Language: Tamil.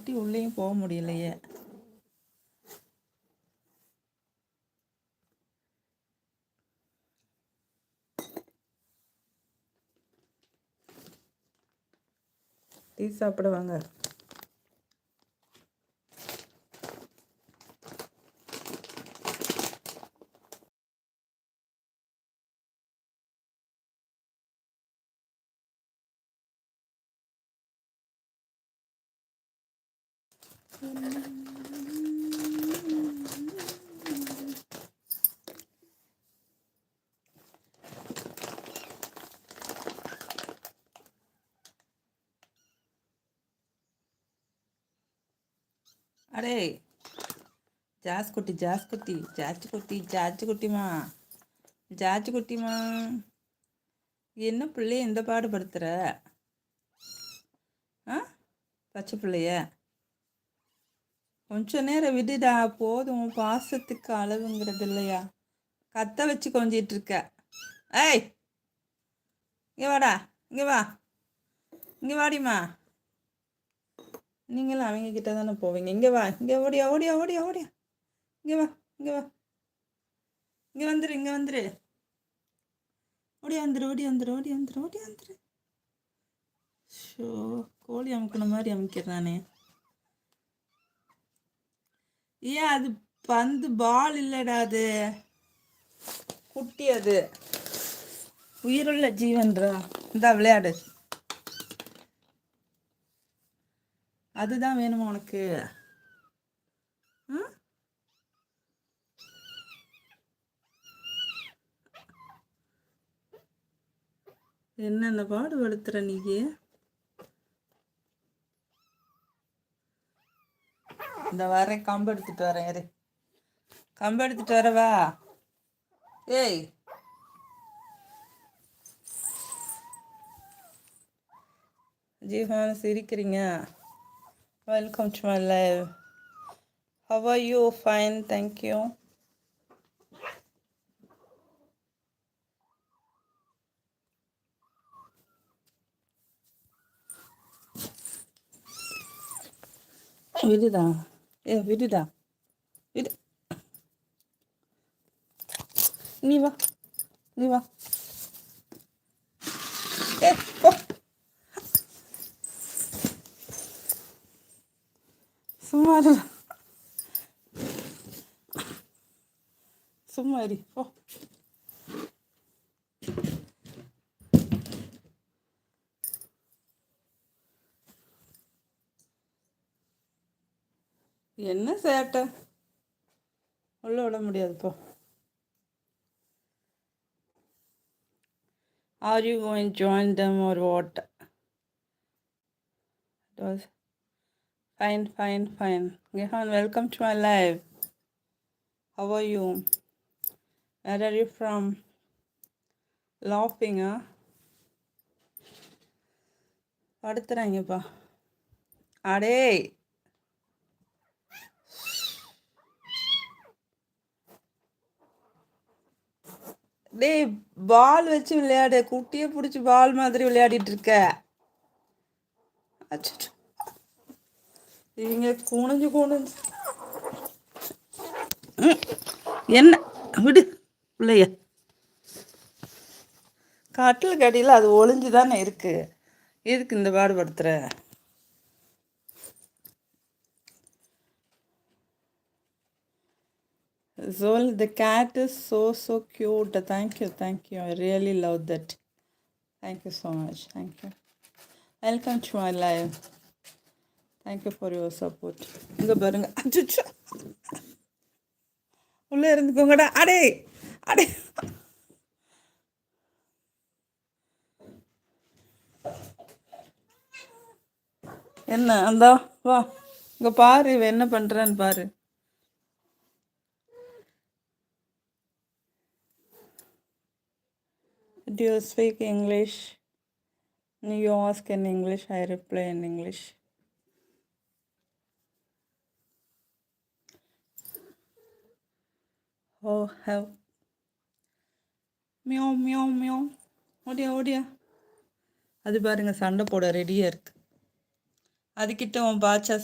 குட்டி உள்ளேயும் போக முடியலையே. டீ சாப்பிட வாங்க. அடே ஜாஸ் குட்டி ஜாச்சு குட்டிமா என்ன பிள்ளைய எந்த பாடுபடுத்துற? பச்சை பிள்ளைய கொஞ்ச நேரம் விடுடா, போதும். பாசத்துக்கு அளவுங்கிறது இல்லையா? கத்த வச்சு கொஞ்சிட்டு இருக்க. ஏய் இங்கே வாடா, இங்கே வா, இங்கே வாடிம்மா. நீங்களும் அவங்க கிட்ட தானே போவீங்க. இங்கே வா, இங்கே ஓடியா ஓடியா ஓடியா ஓடியா, இங்கே வா, இங்கே வா, இங்கே வந்துரு ஓடியா வந்துரு ஓடியா வந்துரு ஓடியா வந்துரு ஓடியா வந்துரு. ஷோ, கோழி அமுக்கின மாதிரி அமுக்கிறானே. ஏன் அது பந்து பால் இல்லைடா, அது குட்டி, அது உயிருள்ள ஜீவன்றா. இந்த விளையாடு, அதுதான் வேணுமா உனக்கு? என்னென்ன பாடுபடுத்துற நீ? இந்த வரேன், கம்பு எடுத்துட்டு வரேன். யாரு கம்பு எடுத்துட்டு வரவா? ஏய் ஜீவன் சிரிக்கிறீங்க. Welcome to my live. How are you? Fine, thank you. விடுடா, விடுடா, விடு. நீ வா, நீ வா. போ, சும்மா இரு, போ. என்ன சேட்டை, உள்ள விட முடியாது, போ. Are you going to join them or what? It was fine. Gehan, welcome to my live. How are you? Where are you from? Laughing, huh? படுத்துறாங்கப்பா. அடே டேய், பால் வச்சு விளையாடு. குட்டியை பிடிச்சி பால் மாதிரி விளையாடிட்டு இருக்க. அச்சோ, இவங்க குனிஞ்சு என்ன விடு பிள்ளைய. கட்டில் கடியில் அது ஒளிஞ்சு தானே இருக்கு. எதுக்கு இந்த பாடுபடுத்துற? Zol, the cat is so cute. Thank you. I really love that. Thank you so much. Thank you. Welcome to my live. Thank you for your support. இங்க பாருங்க, அச்சோ, உள்ள இருந்துக்கோங்கடா. அடே என்ன அந்த வா, இங்க பாரு, இவ என்ன பண்றான்னு பாரு. Do you speak English? You ask in English, I reply in English. Oh, how? Meow. ஓடியா. அது பாருங்க, சண்டை போட ரெடியா இருக்கு. அதுக்கிட்ட உன் பாச்சா